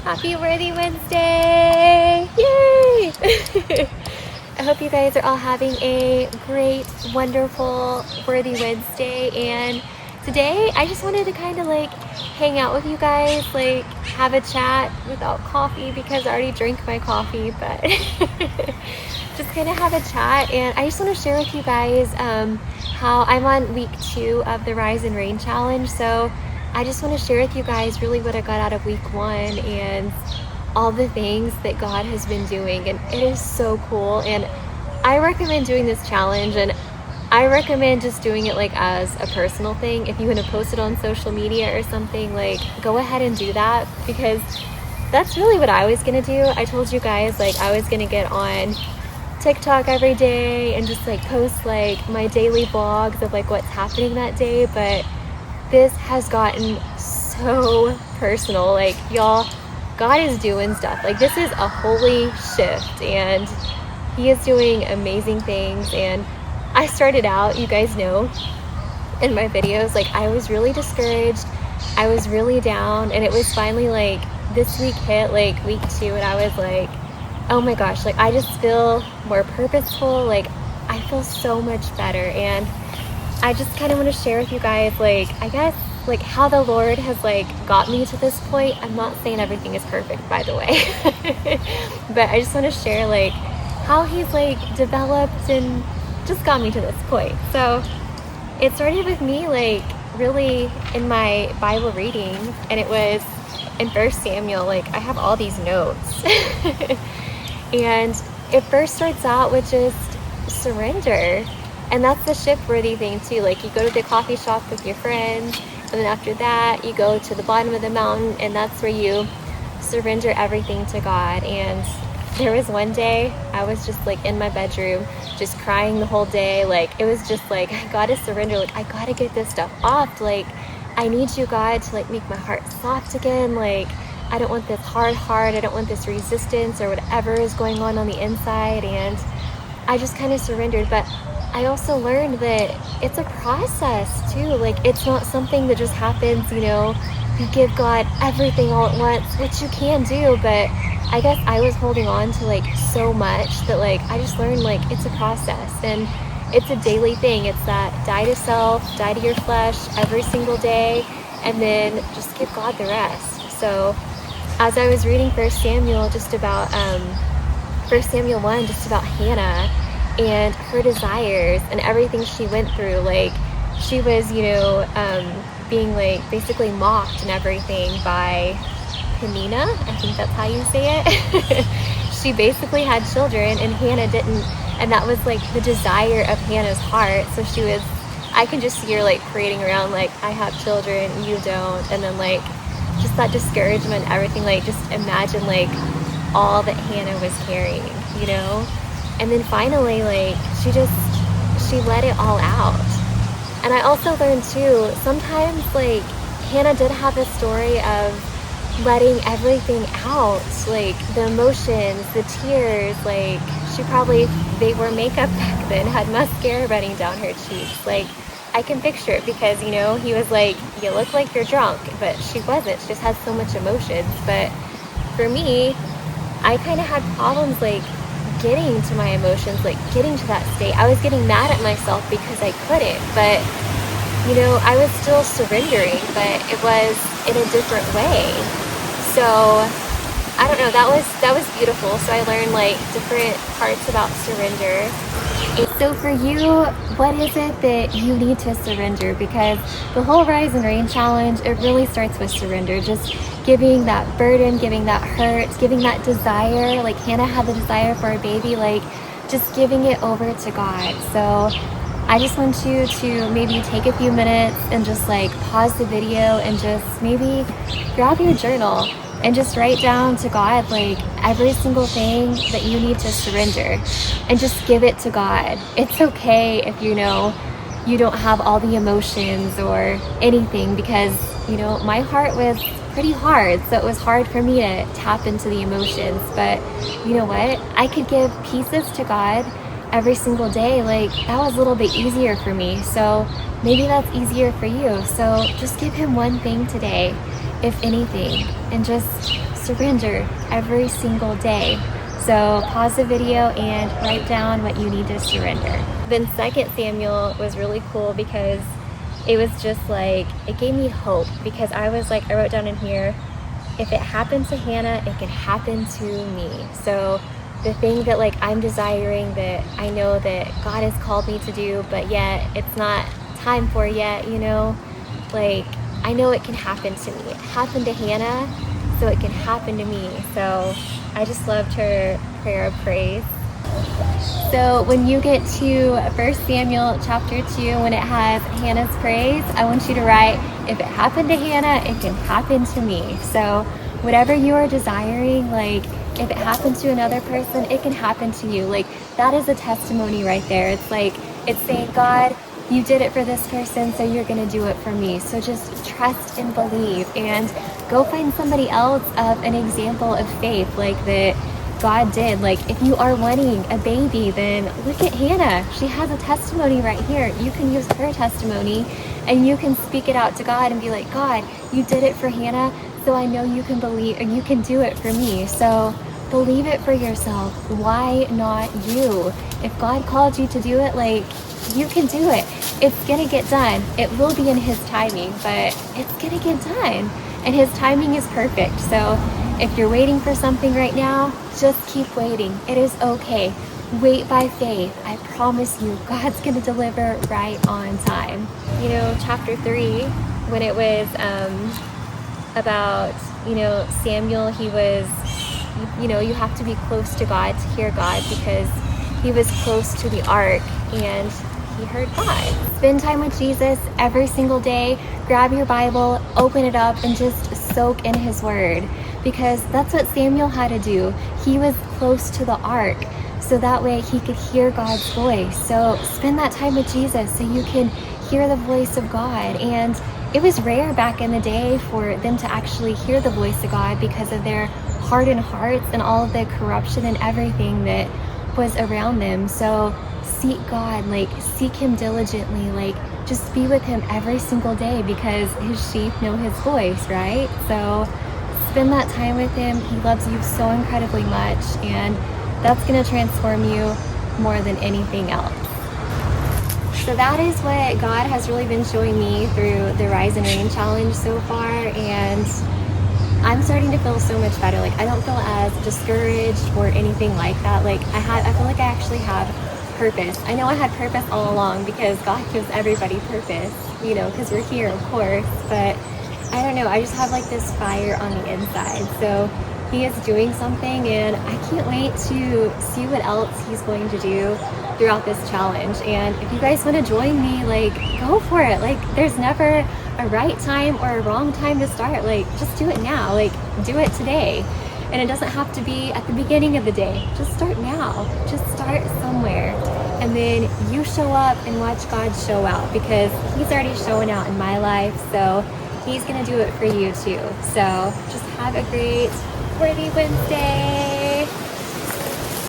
Happy Worthy Wednesday! Yay! I hope you guys are all having a great, wonderful Worthy Wednesday. And today I just wanted to kind of like hang out with you guys, like have a chat without coffee because I already drank my coffee, but just kind of have a chat. And I just want to share with you guys how I'm on week 2 of the Rise and Reign Challenge. So I just want to share with you guys really what I got out of week 1 and all the things that God has been doing, and it is so cool. And I recommend doing this challenge, and I recommend just doing it like as a personal thing. If you want to post it on social media or something, like go ahead and do that, because that's really what I was gonna do. I told you guys like I was gonna get on TikTok every day and just like post like my daily vlogs of like what's happening that day, but this has gotten so personal. Like, y'all, God is doing stuff. Like, this is a holy shift, and He is doing amazing things. And I started out, you guys know, in my videos, like, I was really discouraged. I was really down, and it was finally like this week hit, like week 2, and I was like, oh my gosh, like, I just feel more purposeful. Like, I feel so much better. And I just kind of want to share with you guys, like, I guess, like, how the Lord has, like, got me to this point. I'm not saying everything is perfect, by the way, but I just want to share, like, how He's, like, developed and just got me to this point. So it started with me, like, really in my Bible reading, and it was in 1 Samuel. Like, I have all these notes, and it first starts out with just surrender. And that's the shift worthy thing too. Like, you go to the coffee shop with your friends, and then after that you go to the bottom of the mountain, and that's where you surrender everything to God. And there was one day I was just like in my bedroom just crying the whole day. Like, it was just like, I gotta surrender. Like, I gotta get this stuff off. Like, I need you, God, to like make my heart soft again. Like, I don't want this hard heart. I don't want this resistance or whatever is going on the inside. And I just kind of surrendered. But I also learned that it's a process too. Like, it's not something that just happens, you know, you give God everything all at once, which you can do, but I guess I was holding on to like so much that like I just learned like it's a process, and it's a daily thing. It's that die to self, die to your flesh every single day, and then just give God the rest. So as I was reading 1 Samuel, just about 1 Samuel 1, just about Hannah and her desires and everything she went through. Like, she was, you know, being like basically mocked and everything by Penina, I think that's how you say it. She basically had children and Hannah didn't, and that was like the desire of Hannah's heart. So she was, I can just see her like parading around like, I have children, you don't, and then like just that discouragement, everything. Like, just imagine like all that Hannah was carrying, you know. And then finally, like, she let it all out. And I also learned too, sometimes like Hannah did have a story of letting everything out, like the emotions, the tears. Like, they wore makeup back then, had mascara running down her cheeks. Like, I can picture it, because, you know, he was like, you look like you're drunk, but she wasn't. She just had so much emotions. But for me, I kind of had problems like getting to my emotions, like getting to that state. I was getting mad at myself because I couldn't, but you know, I was still surrendering, but it was in a different way. So I don't know, that was beautiful. So I learned like different parts about surrender. And so for you, what is it that you need to surrender? Because the whole Rise and Reign Challenge, it really starts with surrender. Just giving that burden, giving that hurt, giving that desire. Like, Hannah had the desire for a baby, like just giving it over to God. So I just want you to maybe take a few minutes and just like pause the video and just maybe grab your journal and just write down to God like every single thing that you need to surrender, and just give it to God. It's okay if, you know, you don't have all the emotions or anything, because, you know, my heart was pretty hard, so it was hard for me to tap into the emotions. But you know what? I could give pieces to God every single day. Like, that was a little bit easier for me, so maybe that's easier for you. So just give Him one thing today, if anything, and just surrender every single day. So pause the video and write down what you need to surrender. Then 2 Samuel was really cool because it was just like, it gave me hope, because I wrote down in here, if it happened to Hannah, it can happen to me. So the thing that I'm desiring, that I know that God has called me to do, but yet it's not time for yet, I know it can happen to me. It happened to Hannah, so it can happen to me. So I just loved her prayer of praise. So when you get to 1 Samuel chapter 2, when it has Hannah's praise, I want you to write, if it happened to Hannah, it can happen to me. So whatever you are desiring, if it happens to another person, it can happen to you. That is a testimony right there. It's saying, God, you did it for this person, so you're going to do it for me. So just trust and believe, and go find somebody else of an example of faith that God did. If you are wanting a baby, then look at Hannah. She has a testimony right here. You can use her testimony and you can speak it out to God and be like, God, you did it for Hannah, so I know you can believe, and you can do it for me. So believe it for yourself. Why not you? If God called you to do it, you can do it. It's gonna get done. It will be in His timing, but it's gonna get done. And His timing is perfect. So if you're waiting for something right now, just keep waiting. It is okay. Wait by faith. I promise you, God's gonna deliver right on time. Chapter 3, when it was about, Samuel, he was, you have to be close to God to hear God, because he was close to the ark and he heard God. Spend time with Jesus every single day. Grab your Bible, open it up, and just soak in His Word, because that's what Samuel had to do. He was close to the ark, so that way he could hear God's voice. So spend that time with Jesus so you can hear the voice of God. And it was rare back in the day for them to actually hear the voice of God because of their hardened hearts and all of the corruption and everything that was around them. So seek God, seek Him diligently, just be with Him every single day, because His sheep know His voice, right? So spend that time with Him. He loves you so incredibly much, and that's going to transform you more than anything else. So that is what God has really been showing me through the Rise and Reign challenge so far, and I'm starting to feel so much better. I don't feel as discouraged or anything like that. I feel like I actually have purpose. I know I had purpose all along, because God gives everybody purpose, because we're here, of course, but I don't know, I just have this fire on the inside. So He is doing something, and I can't wait to see what else He's going to do throughout this challenge. And if you guys want to join me, go for it. There's never a right time or a wrong time to start. Just do it now. Do it today. And it doesn't have to be at the beginning of the day. Just start now. Just start somewhere. And then you show up and watch God show out, because He's already showing out in my life. So He's going to do it for you too. So just have a great Worthy Wednesday.